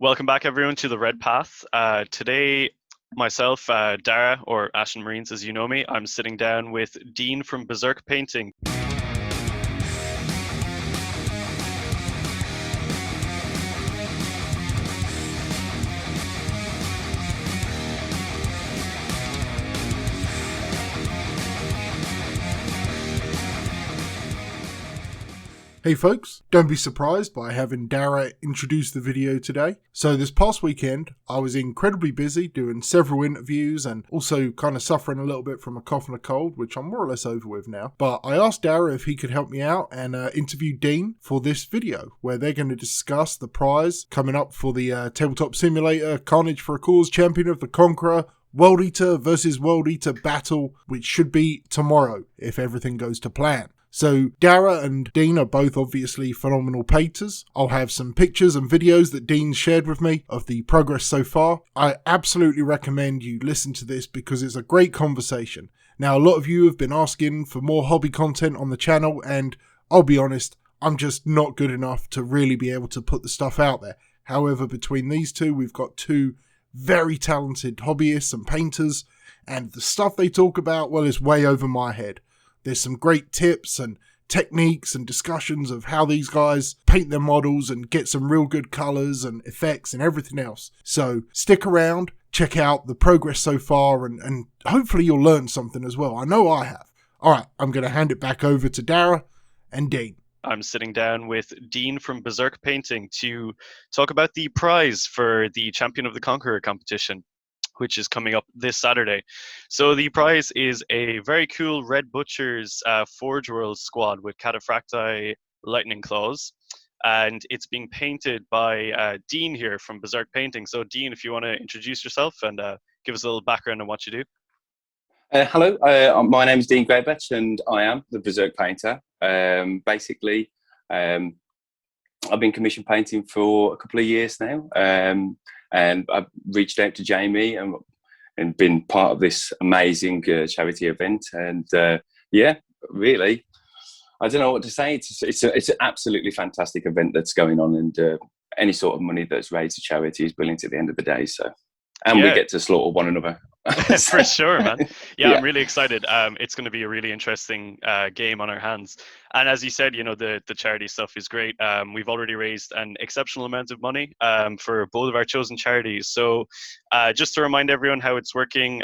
Welcome back, everyone, to the Red Path. Today, myself, Dara, or Ashen Marines, as you know me, I'm sitting down with Dean from Berserk Painting. Hey folks, don't be surprised by having Dara introduce the video today. So this past weekend, I was incredibly busy doing several interviews and also kind of suffering a little bit from a cough and a cold, which I'm more or less over with now. But I asked Dara if he could help me out and interview Dean for this video, where they're going to discuss the prize coming up for the Tabletop Simulator Carnage for a Cause Champion of the Conqueror World Eater versus World Eater battle, which should be tomorrow if everything goes to plan. So Dara and Dean are both obviously phenomenal painters. I'll have some pictures and videos that Dean shared with me of the progress so far. I absolutely recommend you listen to this because it's a great conversation. Now, a lot of you have been asking for more hobby content on the channel, and I'll be honest, I'm just not good enough to really be able to put the stuff out there. However, between these two, we've got two very talented hobbyists and painters, and the stuff they talk about, well, is way over my head. There's some great tips and techniques and discussions of how these guys paint their models and get some real good colors and effects and everything else. So stick around, check out the progress so far, and hopefully you'll learn something as well. I know I have. All right, I'm going to hand it back over to Dara and Dean. I'm sitting down with Dean from Berserk Painting to talk about the prize for the Champion of the Conqueror competition, which is coming up this Saturday. So the prize is a very cool Red Butcher's Forge World squad with Cataphracti lightning claws. And it's being painted by Dean here from Berserk Painting. So Dean, if you want to introduce yourself and give us a little background on what you do. Hello, my name is Dean Greybetch and I am the Berserk Painter. Basically, I've been commission painting for a couple of years now. And I've reached out to Jamie and been part of this amazing charity event. And yeah, really, I don't know what to say. It's an absolutely fantastic event that's going on, and any sort of money that's raised to charity is brilliant at the end of the day. So, and we get to slaughter one another. For sure, man. Yeah, I'm really excited. It's going to be a really interesting game on our hands. And as you said, you know, the charity stuff is great. We've already raised an exceptional amount of money for both of our chosen charities. So just to remind everyone how it's working,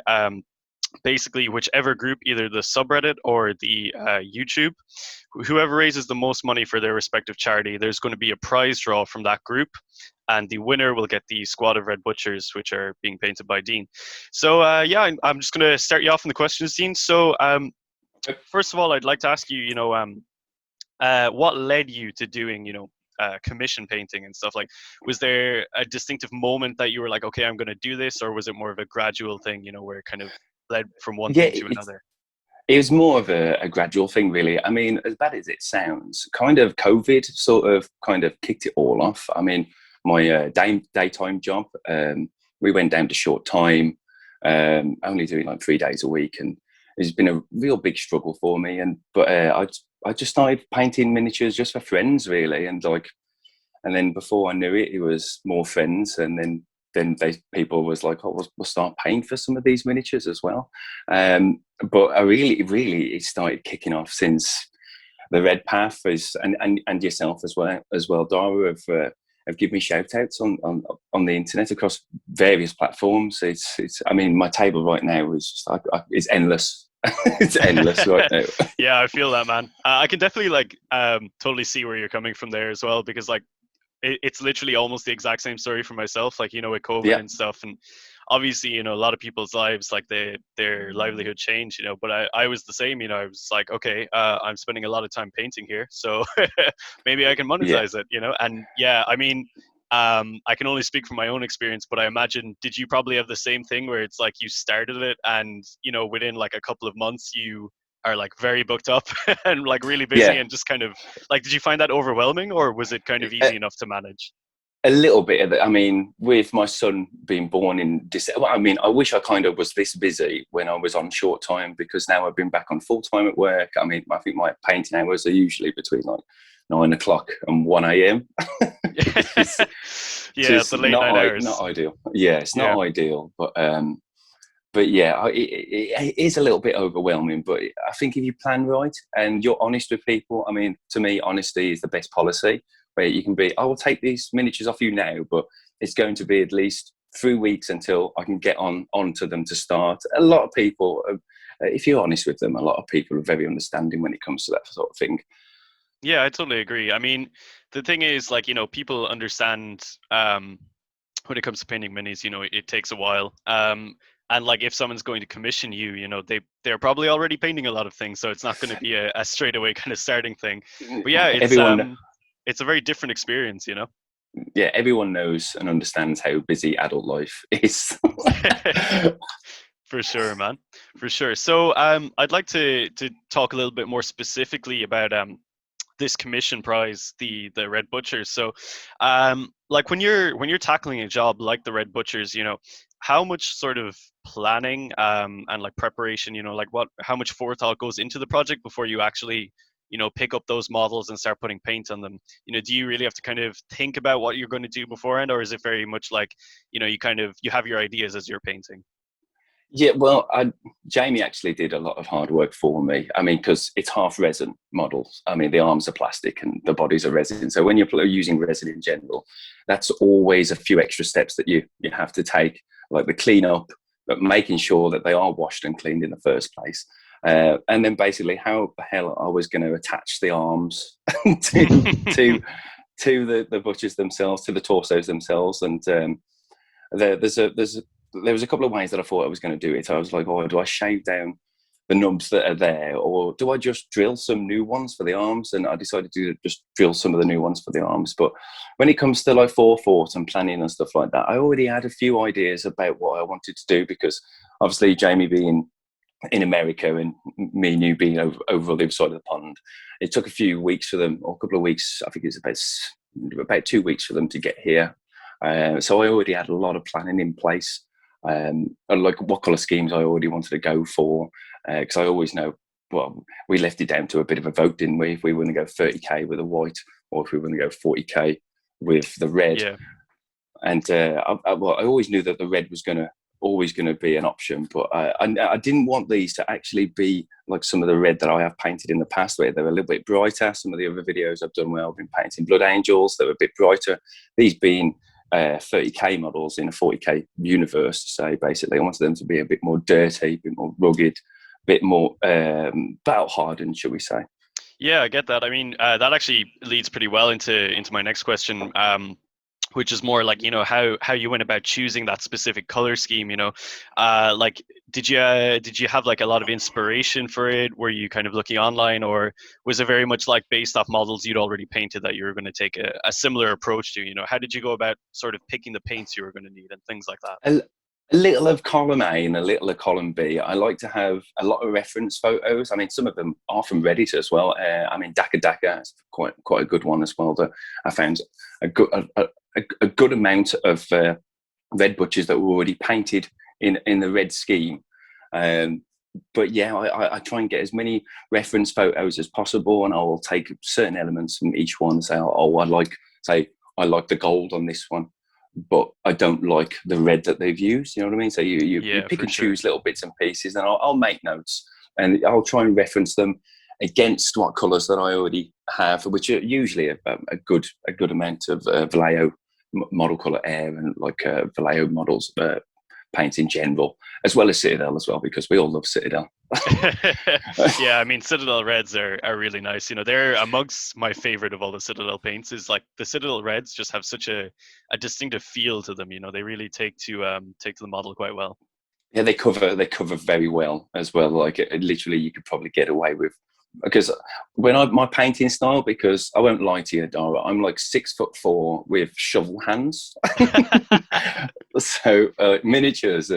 basically whichever group, either the subreddit or the YouTube, whoever raises the most money for their respective charity, there's going to be a prize draw from that group, and the winner will get the squad of Red Butchers, which are being painted by Dean. So yeah, I'm just going to start you off in the questions, Dean. So first of all, I'd like to ask you, you know, what led you to doing, you know, commission painting and stuff? Like, was there a distinctive moment that you were like, okay, I'm going to do this, or was it more of a gradual thing, you know, where it kind of led from one thing to another? It was more of a gradual thing, really. I mean, as bad as it sounds, kind of COVID sort of kicked it all off. I mean, my daytime job, we went down to short time, only doing like 3 days a week, and it's been a real big struggle for me. But I just started painting miniatures just for friends, really, and then before I knew it, it was more friends, and then people was like, oh, we'll start paying for some of these miniatures as well. But I really, it started kicking off since the Red Path is, and yourself as well, Dara, have given me shout outs on the internet across various platforms. It's I mean, my table right now is just, it's endless. It's endless right now. Yeah, I feel that, man. I can definitely totally see where you're coming from there as well, because it's literally almost the exact same story for myself, like, you know, with COVID and stuff. And obviously, you know, a lot of people's lives, like their livelihood changed, you know, but I was the same, you know. I was like, okay, I'm spending a lot of time painting here, so maybe I can monetize it, you know. And yeah, I mean, I can only speak from my own experience, but I imagine, did you probably have the same thing where it's like you started it and, you know, within like a couple of months you are like very booked up and like really busy and just kind of like, did you find that overwhelming, or was it kind of easy enough to manage? A little bit of it. I mean, with my son being born in December, well, I mean, I wish I kind of was this busy when I was on short time, because now I've been back on full time at work. I mean, I think my painting hours are usually between like 9 o'clock and 1 a.m. Yeah, the late night hours. Not ideal. Yeah, it's not ideal, but yeah, it is a little bit overwhelming. But I think if you plan right and you're honest with people, I mean, to me, honesty is the best policy. Where you can be, I will take these miniatures off you now, but it's going to be at least 3 weeks until I can get onto them to start. A lot of people, if you're honest with them, a lot of people are very understanding when it comes to that sort of thing. Yeah, I totally agree. I mean, the thing is, like, people understand when it comes to painting minis, it takes a while. And like, if someone's going to commission you, they're probably already painting a lot of things, so it's not going to be a straightaway kind of starting thing. But yeah, it's a very different experience, Yeah, everyone knows and understands how busy adult life is. For sure, man. For sure. So I'd like to talk a little bit more specifically about this commission prize, the Red Butchers. So like, when you're tackling a job like the Red Butchers, how much sort of planning and like preparation, like how much forethought goes into the project before you actually pick up those models and start putting paint on them? Do you really have to kind of think about what you're going to do beforehand, or is it very much like, you have your ideas as you're painting? Yeah, well, Jamie actually did a lot of hard work for me. I mean, because it's half resin models. I mean, the arms are plastic and the bodies are resin. So when you're using resin in general, that's always a few extra steps that you have to take, like the cleanup, but making sure that they are washed and cleaned in the first place. And then basically how the hell I was going to attach the arms to the butchers themselves, to the torsos themselves. And there was a couple of ways that I thought I was going to do it. I was like, oh, do I shave down the nubs that are there, or do I just drill some new ones for the arms? And I decided to just drill some of the new ones for the arms. But when it comes to like forethought and planning and stuff like that, I already had a few ideas about what I wanted to do, because obviously Jamie being in America and me and you being over on the other side of the pond, it took a few weeks for them, or a couple of weeks. I think it's about 2 weeks for them to get here. So I already had a lot of planning in place. And like what colour schemes I already wanted to go for, because I always know, well, we left it down to a bit of a vote, didn't we? If we were going to go 30k with a white, or if we were going to go 40k with the red. Yeah. And I always knew that the red was always going to be an option, but I didn't want these to actually be like some of the red that I have painted in the past, where they're a little bit brighter. Some of the other videos I've done where I've been painting Blood Angels, they were a bit brighter. These being 30k models in a 40k universe, so basically I wanted them to be a bit more dirty, a bit more rugged, a bit more battle hardened, shall we say. Yeah, I get that. I mean, that actually leads pretty well into my next question, which is more like, how you went about choosing that specific color scheme. Like, did you have like a lot of inspiration for it? Were you kind of looking online, or was it very much like based off models you'd already painted that you were going to take a similar approach to? How did you go about sort of picking the paints you were going to need and things like that? A little of column A and a little of column B. I like to have a lot of reference photos. I mean, some of them are from Reddit as well. I mean, Daka is quite a good one as well. That I found a good amount of red butchers that were already painted in the red scheme. But yeah, I try and get as many reference photos as possible, and I will take certain elements from each one and say, oh, I like the gold on this one, but I don't like the red that they've used. You know what I mean? So you pick and choose little bits and pieces, and I'll make notes, and I'll try and reference them against what colours that I already have, which are usually a good amount of Vallejo model colour air, and like Vallejo models paint in general, as well as Citadel as well, because we all love Citadel. Yeah, I mean, Citadel reds are really nice. They're amongst my favorite of all the Citadel paints. Is like the Citadel reds just have such a distinctive feel to them. They really take to the model quite well. Yeah, they cover very well as well. Like literally, you could probably get away with, because my painting style, because I won't lie to you, Dara, I'm like 6'4" with shovel hands. So miniatures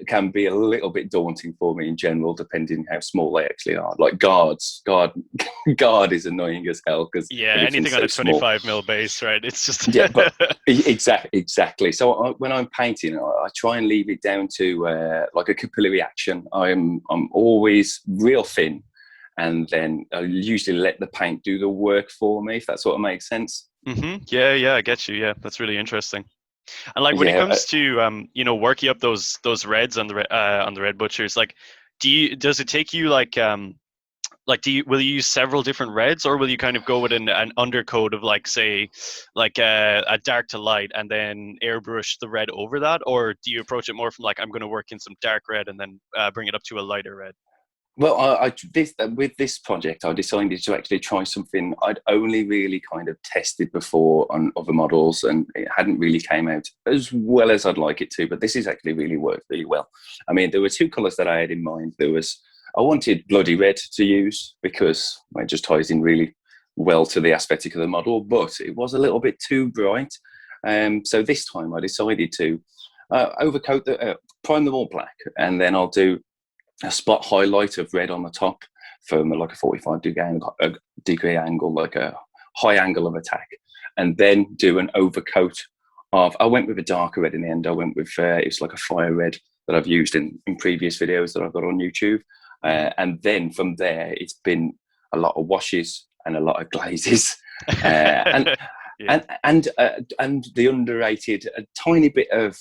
can be a little bit daunting for me in general, depending how small they actually are. Like guard is annoying as hell, because anything on a 25mm base, right? It's just but exactly. So when I'm painting, I try and leave it down to like a capillary action. I'm always real thin, and then I usually let the paint do the work for me, if that sort of makes sense. Yeah, I get you. Yeah, that's really interesting. And like when it Yeah, comes to working up those reds on the red butchers, like does it take you like will you use several different reds, or will you kind of go with an undercoat of like, say, like a dark to light and then airbrush the red over that, or do you approach it more from like, I'm going to work in some dark red and then bring it up to a lighter red? well, with this project, I decided to actually try something I'd only really kind of tested before on other models, and it hadn't really came out as well as I'd like it to. But this has actually really worked really well. I mean, there were two colours that I had in mind. I wanted bloody red to use because it just ties in really well to the aesthetic of the model, but it was a little bit too bright. So this time I decided to prime them all black, and then I'll do a spot highlight of red on the top from like a 45-degree angle, like a high angle of attack, and then do an overcoat of. I went with a darker red in the end. I went with it's like a fire red that I've used in previous videos that I've got on YouTube, and then from there it's been a lot of washes and a lot of glazes, and Yeah. and the underrated a tiny bit of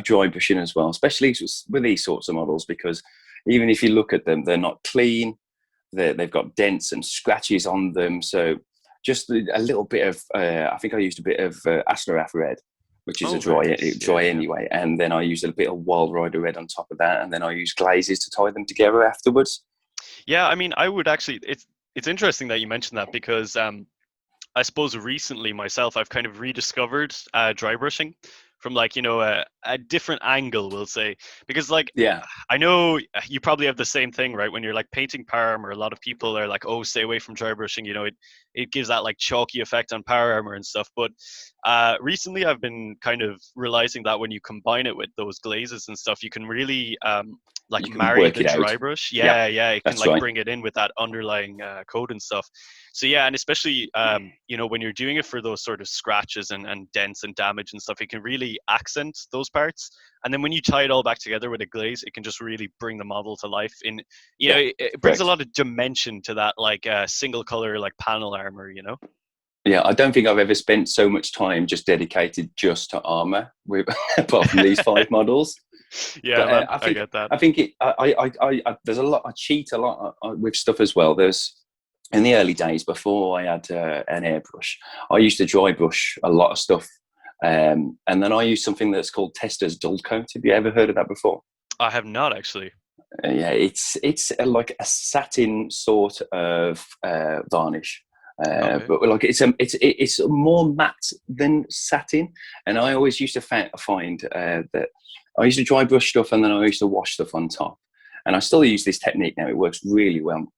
dry brushing as well, especially with these sorts of models, because even if you look at them, they're not clean. They've got dents and scratches on them. So just a little bit of, I think I used a bit of Aslarath red, which is Oh, a very nice. dry Yeah. anyway. And then I used a bit of Wild Rider red on top of that. And then I used glazes to tie them together afterwards. Yeah, I mean, I would actually. It's interesting that you mentioned that, because I suppose recently myself, I've kind of rediscovered dry brushing from like, a different angle, we'll say, because like, Yeah. I know you probably have the same thing, right? When you're like painting power armor, a lot of people are like, oh, stay away from dry brushing. It gives that like chalky effect on power armor and stuff. But recently I've been kind of realizing that when you combine it with those glazes and stuff, you can really like You can marry work the it out. dry brush. Yeah, Yeah, it can that's like right. bring it in with that underlying code and stuff. So yeah, and especially when you're doing it for those sort of scratches and dents and damage and stuff, it can really accent those parts. And then when you tie it all back together with a glaze, it can just really bring the model to life. Yeah, It brings a correct. lot of dimension to that, like single color, like panel armor. Yeah, I don't think I've ever spent so much time just dedicated just to armor, apart from these 5 models. Yeah, But man, I I think get that. I think it. There's a lot. I cheat a lot with stuff as well. There's in the early days before I had an airbrush, I used to dry brush a lot of stuff, and then I used something that's called Tester's Dull Coat. Have you ever heard of that before? I have not actually. Yeah, it's like a satin sort of varnish. Okay. But like it's more matte than satin, and I always used to find that I used to dry brush stuff and then I used to wash stuff on top, and I still use this technique now. It works really well.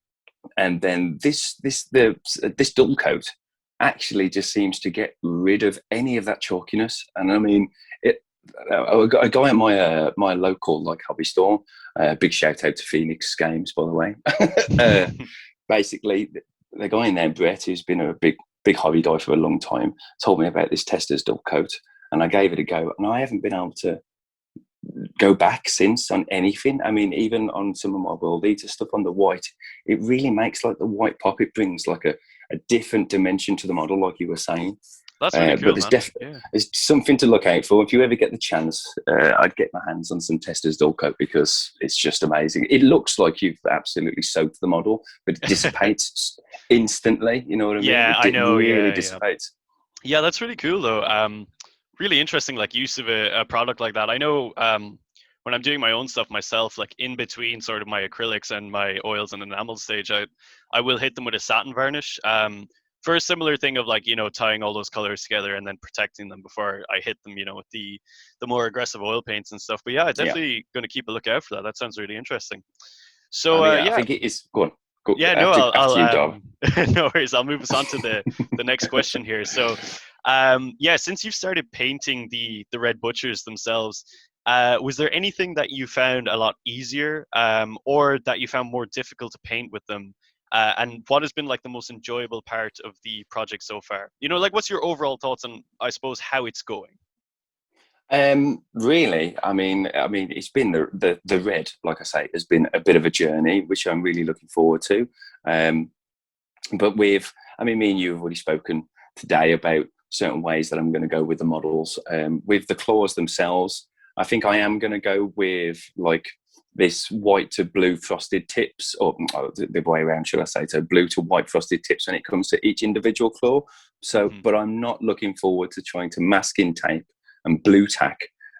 And then this dull coat actually just seems to get rid of any of that chalkiness. And I mean, a guy at my local like hobby store. Big shout out to Phoenix Games, by the way. Basically, the guy in there, Brett, who's been a big hobby guy for a long time, told me about this Tester's dull coat, and I gave it a go, and I haven't been able to go back since on anything. I mean, even on some of my World Eater stuff on the white, it really makes like the white pop. It brings like a different dimension to the model, like you were saying. That's really But cool, man. Yeah. there's something to look out for. If you ever get the chance, I'd get my hands on some Tester's dull coat because it's just amazing. It looks like you've absolutely soaked the model, but it dissipates instantly. You know what I mean? Yeah, I It know. really Yeah. dissipates. Yeah, that's really cool though. Really interesting, like use of a product like that. I know when I'm doing my own stuff myself, like in between sort of my acrylics and my oils and enamel stage, I will hit them with a satin varnish. For a similar thing of like, tying all those colors together and then protecting them before I hit them, with the more aggressive oil paints and stuff. But yeah, Yeah. definitely going to keep a lookout for that. That sounds really interesting. I So mean, I yeah, think it is. Go on. Go yeah, no, after you, Dom. no worries. I'll move us on to the next question here. So, yeah, since you've started painting the red butchers themselves, was there anything that you found a lot easier, or that you found more difficult to paint with them? And what has been like the most enjoyable part of the project so far? Like what's your overall thoughts on, I suppose, how it's going? Really, I mean, it's been the red, like I say, has been a bit of a journey, which I'm really looking forward to. Um, but I mean, me and you have already spoken today about certain ways that I'm going to go with the models. With the claws themselves, I think I am going to go with like this white to blue frosted tips, or the way around, should I say? So blue to white frosted tips when it comes to each individual claw. So, Hmm. but I'm not looking forward to trying to masking tape and blue tack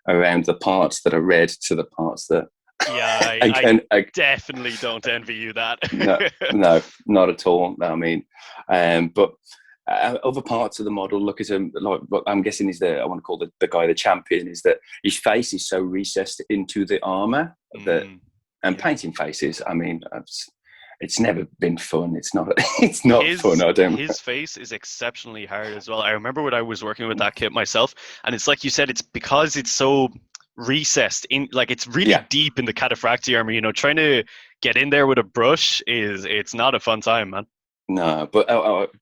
around the parts that are red to the parts that Yeah, I again, definitely don't envy you that. no, no, not at all. I mean, but other parts of the model look at him like what I'm guessing is I want to call the guy the champion, is that his face is so recessed into the armor that, Mm, and yeah. painting faces. I mean, it's never been fun. It's not. It's not fun. His I don't. his face is exceptionally hard as well. I remember when I was working with that kit myself, and it's like you said, it's because it's so recessed in, like it's really Yeah. deep in the cataphractii armor. You know, trying to get in there with a brush it's not a fun time, man. No, but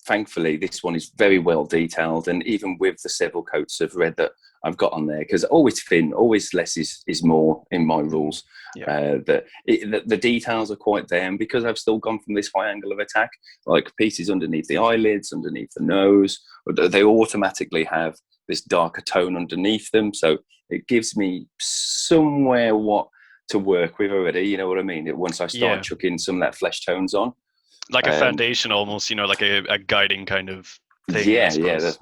thankfully this one is very well detailed, and even with the several coats of red that I've got on there, because always thin, always less is more in my Mhm. rules. Yeah. The details are quite there, and because I've still gone from this high angle of attack, like pieces underneath the eyelids, underneath the nose, they automatically have this darker tone underneath them, so it gives me somewhere what to work with already. You know what I mean? Once I start Yeah. chucking some of that flesh tones on. Like a Um, foundation almost, you know, like a guiding kind of thing, I yeah, suppose.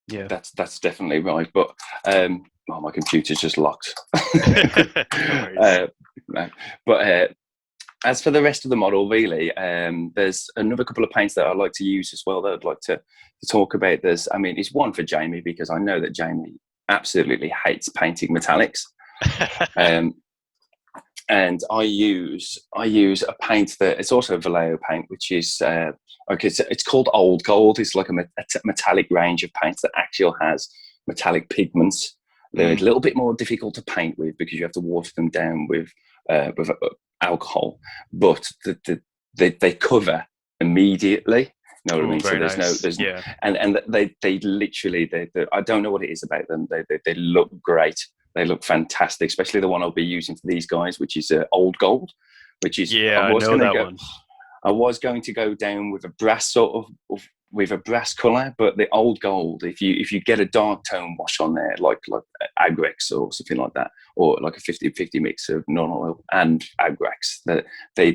Yeah. that's definitely right. But oh, my computer's just locked. No worries. No. But as for the rest of the model, really, there's another couple of paints that I'd like to use as well that I'd like to talk about. I mean, it's one for Jamie because I know that Jamie absolutely hates painting metallics. Um, and I use a paint that it's also a Vallejo paint, which is okay. It's called Old Gold. It's like a metallic range of paints that actually has metallic pigments. They're a Mm. little bit more difficult to paint with because you have to water them down with alcohol, but they cover immediately. You know what I Oh, mean? So very nice. there's Yeah. and they literally I don't know what it is about them. They look great. They look fantastic, especially the one I'll be using for these guys, which is Old Gold, which is Yeah, I know that one. I was going to go down with a brass with a brass color, but the Old Gold, if you get a dark tone wash on there, like Agrex or something like that, or like a 50-50 mix of non-oil and Agrex, that they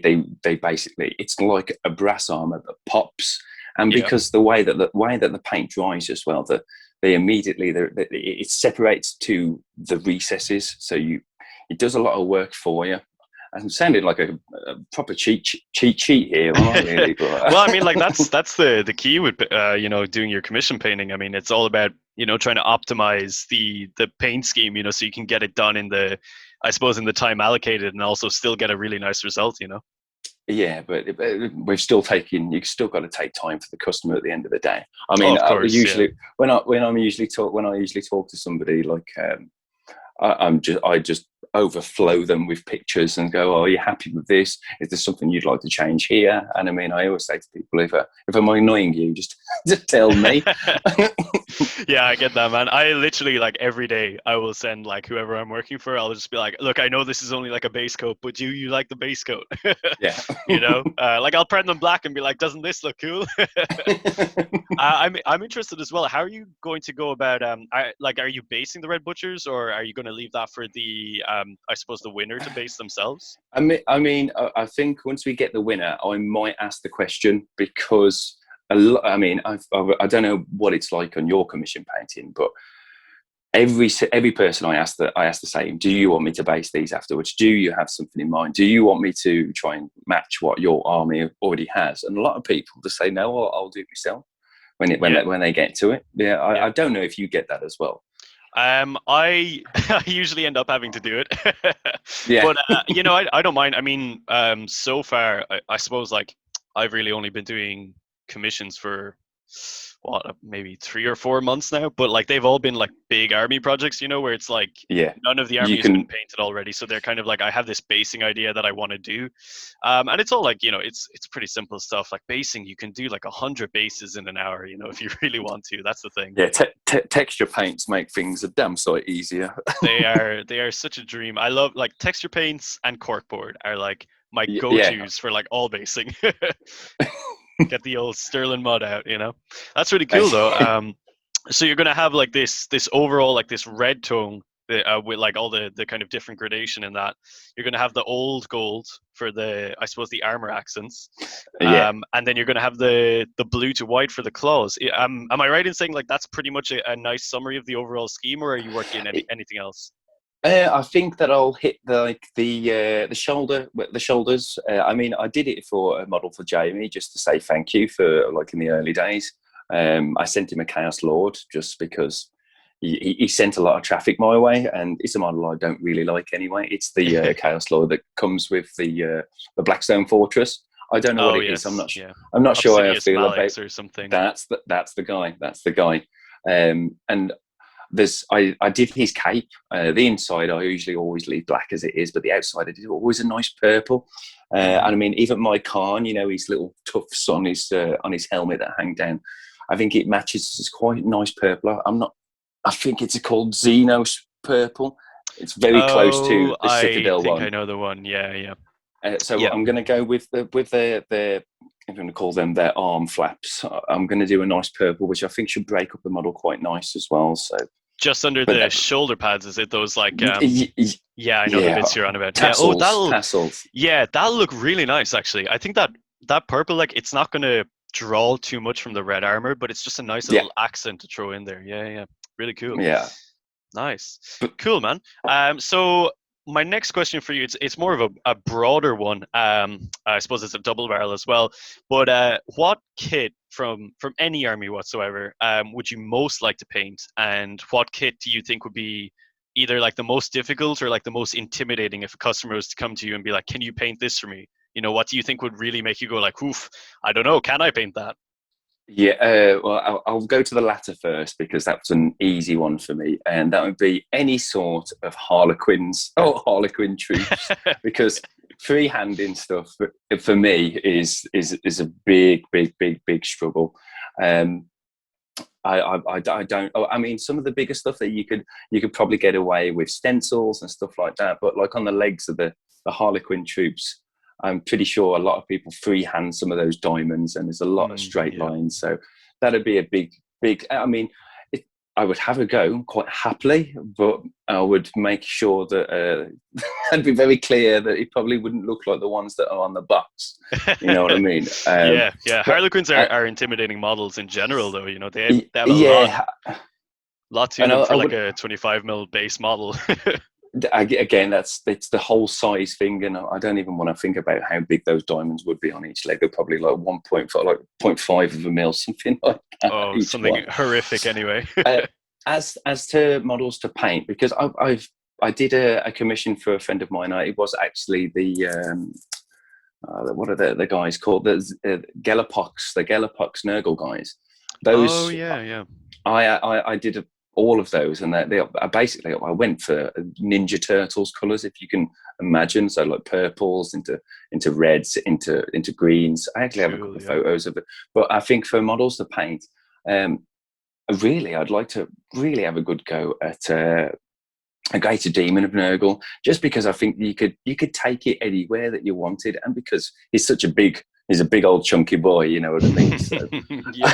basically, it's like a brass armor that pops. And Yeah. because the paint dries as well, that they immediately it separates to the recesses, so it does a lot of work for you. I'm sounding like a proper cheat sheet here, am I really? But Well, I mean, like that's the key with you know, doing your commission painting. I mean, it's all about, you know, trying to optimize the paint scheme, you know, so you can get it done in the, I suppose, in the time allocated, and also still get a really nice result, you know. yeah, but we've still taken. You've still got to take time for the customer at the end of the day. I Oh, mean, of course, yeah. usually when I usually talk to somebody, like I just overflow them with pictures and go, "Oh, are you happy with this? Is there something you'd like to change here?" And I mean, I always say to people, if I'm annoying you, just tell me. Yeah, I get that, man. I literally, like, every day I will send, like, whoever I'm working for, I'll just be like, look, I know this is only like a base coat, but you like the base coat. Yeah. You know, like, I'll print them black and be like, doesn't this look cool? I'm interested as well. How are you going to go about are you basing the Red Butchers, or are you going to leave that for the I suppose the winner to base themselves? I think once we get the winner, I might ask the question because I mean, I don't know what it's like on your commission painting, but every person I ask the same. Do you want me to base these afterwards? Do you have something in mind? Do you want me to try and match what your army already has? And a lot of people just say no. I'll do it myself Yeah, when they get to it. Yeah, yeah. I don't know if you get that as well. I I usually end up having to do it, Yeah. but you know, I don't mind. I mean, so far, I suppose, like, I've really only been doing commissions for maybe 3 or 4 months now, but like they've all been like big army projects, where it's like Yeah, none of the army you has been can. painted already, so they're kind of like, I have this basing idea that I want to do, and it's all like, it's pretty simple stuff. Like basing, you can do like 100 bases in an hour, if you really want to. That's the thing. Yeah, texture paints make things a damn sight easier. They are such a dream. I love like texture paints, and corkboard are like my Yeah, go-tos for like all basing. Get the old Sterling mud out. That's really I- cool though. So you're gonna have like this overall like this red tone, with like all the kind of different gradation in that. You're gonna have the old gold for I suppose the armor accents, yeah. and then you're gonna have the blue to white for the claws. Am I right in saying like that's pretty much a nice summary of the overall scheme, or are you working in anything else? I think that I'll hit the shoulders. I mean, I did it for a model for Jamie just to say thank you for like in the early days. I sent him a Chaos Lord just because he sent a lot of traffic my way, and it's a model I don't really like anyway. It's the Chaos Lord that comes with the Blackstone Fortress. I don't know what Oh it is. yes, yeah. I'm not sure how I Obsidious feel about. Malix or something. That's the guy. That's the guy. And I did his cape. The inside I usually always leave black as it is, but the outside I did always a nice purple. And I mean, even my Khan, his little tufts on his helmet that hang down, I think it matches. It's quite nice purple. I think it's called Xenos purple. It's very close to Oh, the I Citadel think one. I know the one. Yeah, yeah. So Yeah. I'm going to go with the I'm going to call them their arm flaps. I'm going to do a nice purple, which I think should break up the model quite nice as well. So Just under the shoulder pads, is it? Those like yeah, I know the yeah, bits you're on about. tassels, Yeah. tassels. Yeah, that'll look really nice actually. I think that purple, like, it's not gonna draw too much from the red armor, but it's just a nice Yeah, little accent to throw in there. Yeah, yeah. Really cool. yeah. Nice. But Cool, man. So my next question for you, it's more of a broader one. I suppose it's a double barrel as well. But what kit from any army whatsoever would you most like to paint, and what kit do you think would be either like the most difficult or like the most intimidating if a customer was to come to you and be like, "Can you paint this for me?" What do you think would really make you go like, "Oof, I don't know, can I paint that?" yeah, well, I'll go to the latter first because that's an easy one for me, and that would be any sort of Harlequin troops, because freehanding stuff for me is a big struggle. Um, I don't. I mean, some of the bigger stuff that you could probably get away with stencils and stuff like that, but like on the legs of the Harlequin troops, I'm pretty sure a lot of people freehand some of those diamonds, and there's a lot of straight Yeah. lines. So that'd be a big. I mean, I would have a go quite happily, but I would make sure that I'd be very clear that it probably wouldn't look like the ones that are on the box. You know what I mean? Yeah, yeah. But Harlequins are intimidating models in general, though. They have yeah, lot to and them I for like would. a 25 mil base model. Again, it's the whole size thing, and I don't even want to think about how big those diamonds would be on each leg. They're probably like 1.5, like 0.5 of a mil, something like that. Oh, Each something one. horrific anyway. As to models to paint, because I did a commission for a friend of mine. It was actually what are the guys called, the Gelapox Nurgle guys. Oh Those yeah, yeah. I did all of those, and they basically, I went for Ninja Turtles colors, if you can imagine. So like purples into reds, into greens. I actually have a Cool, couple of yeah. photos of it, but I think for models to paint, I'd like to really have a good go at a Greater Demon of Nurgle, just because I think you could take it anywhere that you wanted, and because he's a big old chunky boy, you know what I mean? So, Yeah.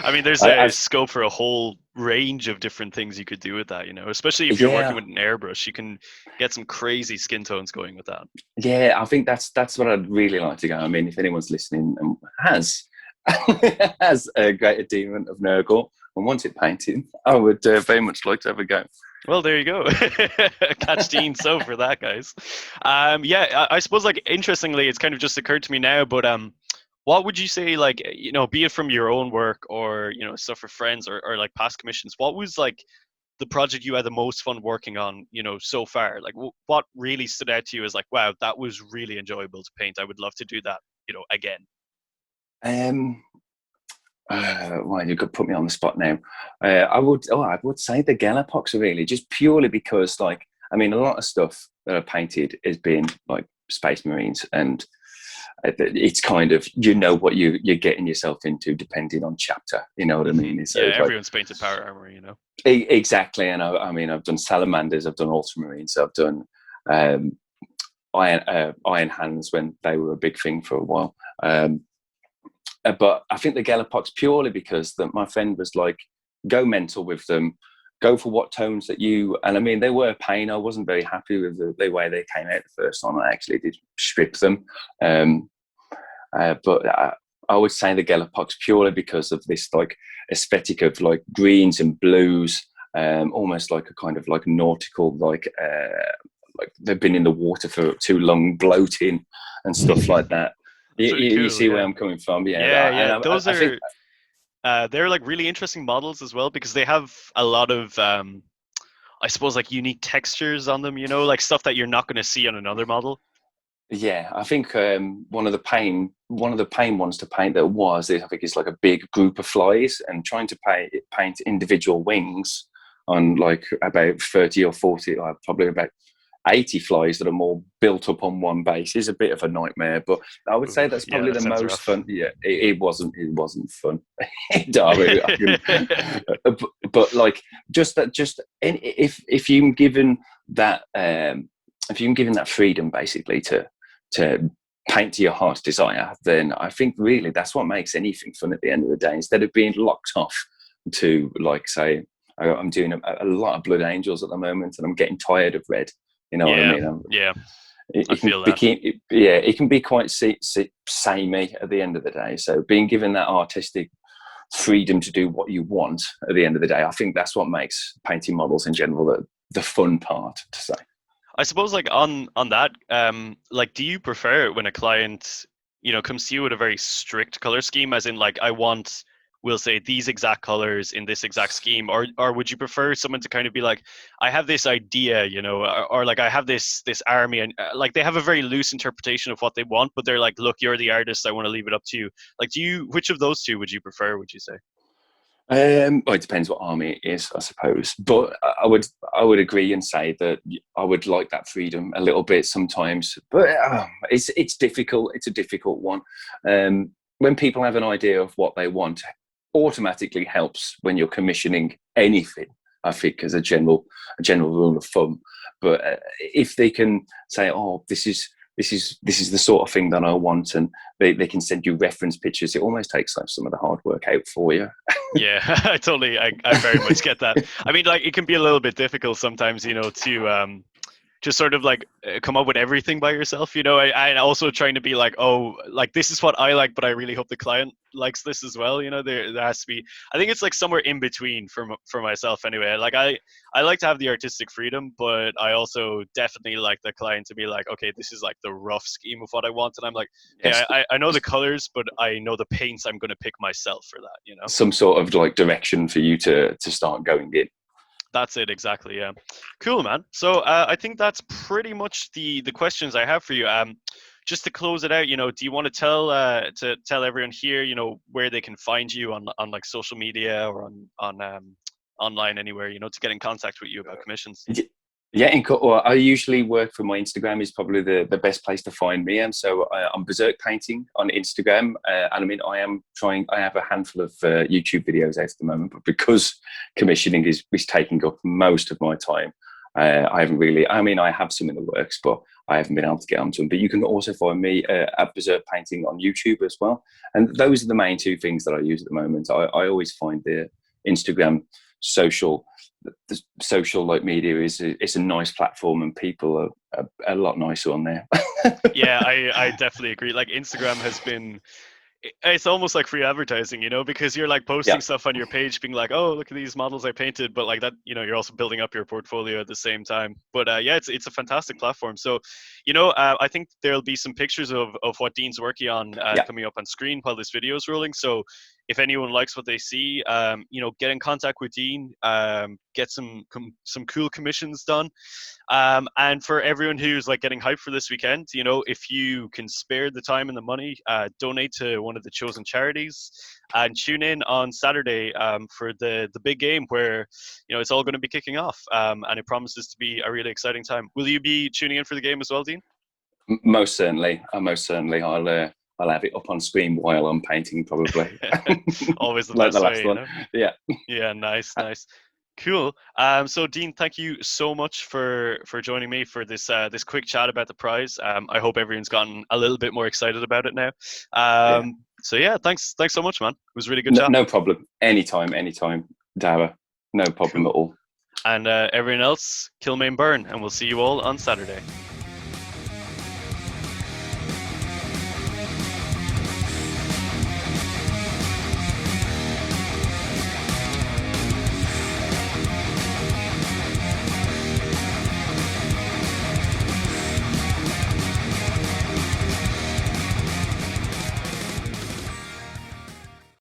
I mean, there's a I, scope for a whole range of different things you could do with that, especially if you're working yeah, with an airbrush, you can get some crazy skin tones going with that. yeah, I think that's what I'd really like to go. I mean, if anyone's listening and has has a Greater Demon of Nurgle and wants it painted, I would very much like to have a go. Well, there you go. Catch Dean so for that, guys. Yeah, I suppose, like, interestingly, it's kind of just occurred to me now, but what would you say, like, be it from your own work or, stuff for friends or like past commissions, what was like the project you had the most fun working on, so far? Like, what really stood out to you as like, wow, that was really enjoyable to paint. I would love to do that, again. Um, Well, you could put me on the spot now. I would say the Galapox really, just purely because, like, I mean, a lot of stuff that I painted has been like Space Marines, and it's kind of, you know, what you're getting yourself into depending on chapter. You know what I mean? So Yeah, it's like, everyone's painted power armor, you know. exactly. And I mean, I've done Salamanders, I've done Ultramarines, I've done um, Iron Hands when they were a big thing for a while. But I think the Galapox purely because my friend was like, go mental with them, go for what tones that you, and I mean, they were a pain. I wasn't very happy with the way they came out the first time. I actually did strip them. But I would say the Galapox purely because of this like aesthetic of like greens and blues, almost like a kind of like nautical, like they've been in the water for too long, bloating and stuff like that. That's really You cool. see where Yeah. I'm coming from? Yeah, Yeah, yeah. and Those I think, are they're like really interesting models as well because they have a lot of I suppose like unique textures on them, you know, like stuff that you're not going to see on another model. yeah, I think one of the pain ones to paint that was, I think it's like a big group of flies, and trying to paint individual wings on like about 30 or 40, or probably about 80 flies that are more built up on one base is a bit of a nightmare. But I would say Ooh, that's yeah, probably that the sounds most rough. fun. Yeah, it wasn't fun. But like, just if you're given that if you're given that freedom basically to paint to your heart's desire, then I think really that's what makes anything fun at the end of the day. Instead of being locked off to, like, say, I'm doing a lot of Blood Angels at the moment, and I'm getting tired of red. You know what I Yeah, mean? yeah, I It can feel that. be, yeah, it can be quite samey at the end of the day. So being given that artistic freedom to do what you want at the end of the day, I think that's what makes painting models in general the fun part, to say. I suppose like on that, like, do you prefer when a client, you know, comes to you with a very strict color scheme, as in like I want, we'll say these exact colors in this exact scheme, or would you prefer someone to kind of be like, I have this idea, you know, or like I have this army, and like they have a very loose interpretation of what they want, but they're like, look, you're the artist, I want to leave it up to you. Like, which of those two would you prefer? Would you say? Well, it depends what army it is, I suppose. But I would agree and say that I would like that freedom a little bit sometimes. But it's difficult. It's a difficult one. When people have an idea of what they want, automatically helps when you're commissioning anything. I think, as a general rule of thumb. But if they can say, "Oh, this is the sort of thing that I want," and they can send you reference pictures, it almost takes like some of the hard work out for you. Yeah, I very much get that. I mean, like, it can be a little bit difficult sometimes, you know, to just sort of like come up with everything by yourself, you know. And also trying to be like, oh, like this is what I like, but I really hope the client likes this as well, you know. There has to be, I think it's like somewhere in between for myself anyway. Like I like to have the artistic freedom, but I also definitely like the client to be like, okay, this is like the rough scheme of what I want, and I'm like, hey, Yes, I know the colors, but I know the paints I'm going to pick myself for that, you know. some sort of like direction for you to start going in. That's it exactly. Yeah, cool, man. So I think that's pretty much the questions I have for you. Just to close it out, you know, do you want to tell everyone here, you know, where they can find you on like social media or on online anywhere, you know, to get in contact with you about commissions? Yeah, well, I usually work for my Instagram is probably the best place to find me. And so I'm Berserk Painting on Instagram. And I mean, I have a handful of YouTube videos out at the moment, but because commissioning is taking up most of my time, I haven't really, I mean, I have some in the works, but I haven't been able to get onto them. But you can also find me at Berserk Painting on YouTube as well. And those are the main two things that I use at the moment. I always find the Instagram social the social like media is it's a nice platform, and people are a lot nicer on there. Yeah, I definitely agree. Like Instagram has been, it's almost like free advertising, you know, because you're like Yeah, posting stuff on your page being like, oh, look at these models I painted, but like that, you know, you're also building up your portfolio at the same time. But yeah, it's a fantastic platform. So, you know, I think there'll be some pictures of what Dean's working on yeah, coming up on screen while this video is rolling. So if anyone likes what they see, get in contact with Dean, get some cool commissions done. And for everyone who's like getting hyped for this weekend, if you can spare the time and the money, donate to one of the chosen charities, and tune in on Saturday for the big game where it's all going to be kicking off, and it promises to be a really exciting time. Will you be tuning in for the game as well, Dean? Most certainly. I'll have it up on screen while I'm painting, probably. Always the like best the last way, one. Yeah. Yeah, nice. Cool. So Dean, thank you so much for joining me for this quick chat about the prize. I hope everyone's gotten a little bit more excited about it now. So yeah, thanks so much, man. It was a really good chat. No problem. Anytime, Dara. No problem at all. And everyone else, kill, maim, burn, and we'll see you all on Saturday.